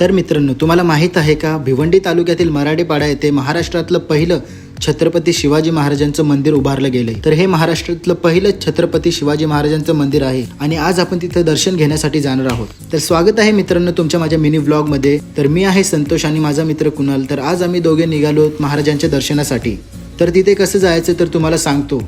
तर मित्रांनो, तुम्हाला माहीत आहे का, भिवंडी तालुक्यातील मराठेपाडा येथे महाराष्ट्रातलं पहिलं छत्रपती शिवाजी महाराजांचं मंदिर उभारलं गेलंय. तर हे महाराष्ट्रातलं पहिलं छत्रपती शिवाजी महाराजांचं मंदिर आहे आणि आज आपण तिथे दर्शन घेण्यासाठी जाणार आहोत. तर स्वागत आहे मित्रांनो तुमच्या माझ्या मिनी व्लॉग मध्ये. तर मी आहे संतोष आणि माझा मित्र कुणाल. तर आज आम्ही दोघे निघालो महाराजांच्या दर्शनासाठी. तर तिथे कसं जायचं तर तुम्हाला सांगतो.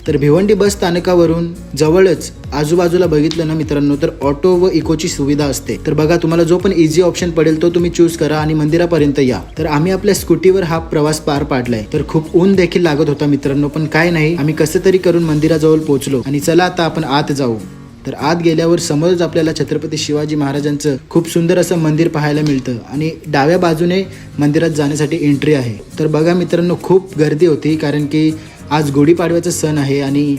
तर भिवंडी बस स्थानकावरून जवळच आजूबाजूला बघितलं ना मित्रांनो, तर ऑटो व इकोची सुविधा असते. तर बघा, तुम्हाला जो पण इझी ऑप्शन पडेल तो तुम्ही चूज करा आणि मंदिरापर्यंत या. तर आम्ही आपल्या स्कूटीवर हा प्रवास पार पाडलाय. तर खूप ऊन देखील लागत होता मित्रांनो, पण काय नाही, आम्ही कसं तरी करून मंदिराजवळ पोहोचलो. आणि चला आता आपण आत जाऊ. तर आत गेल्यावर समोरच आपल्याला छत्रपती शिवाजी महाराजांचं खूप सुंदर असं मंदिर पाहायला मिळतं आणि डाव्या बाजूने मंदिरात जाण्यासाठी एंट्री आहे. तर बघा मित्रांनो, खूप गर्दी होती कारण की आज गुढीपाडव्याचा सण आहे आणि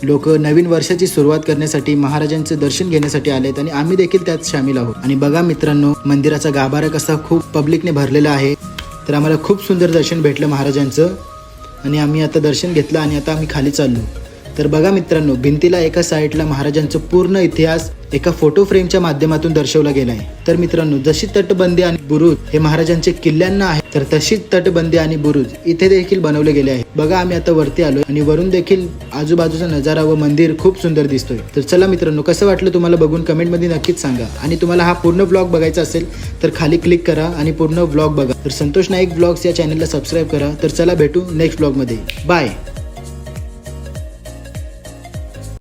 लोक नवीन वर्षाची सुरुवात करण्यासाठी महाराजांचं दर्शन घेण्यासाठी आलेत आणि आम्ही देखील त्यात सामील आहोत. आणि बघा मित्रांनो, मंदिराचा गाभारा कसा खूप पब्लिकने भरलेला आहे. तर आम्हाला खूप सुंदर दर्शन भेटलं महाराजांचं आणि आम्ही आता दर्शन घेतलं आणि आता आम्ही खाली चाललो. तर बघा मित्रांनो, भिंतीला एका साईडला महाराजांचं पूर्ण इतिहास एका फोटो फ्रेमच्या माध्यमातून दर्शवला गेला आहे. तर मित्रांनो, जशी तटबंदी आणि बुरुज हे महाराजांचे किल्ल्यांना आहे, तर तशीच तटबंदी आणि बुरुज इथे देखील बनवले गेले आहे. बघा, आम्ही आता वरती आलो आणि वरून देखील आजूबाजूचा नजारा व मंदिर खूप सुंदर दिसतोय. तर चला मित्रांनो, कसं वाटलं तुम्हाला बघून कमेंटमध्ये नक्कीच सांगा. आणि तुम्हाला हा पूर्ण ब्लॉग बघायचा असेल तर खाली क्लिक करा आणि पूर्ण ब्लॉग बघा. तर संतोष नाईक ब्लॉग्स या चॅनलला सबस्क्राईब करा. तर चला भेटू नेक्स्ट ब्लॉगमध्ये. बाय.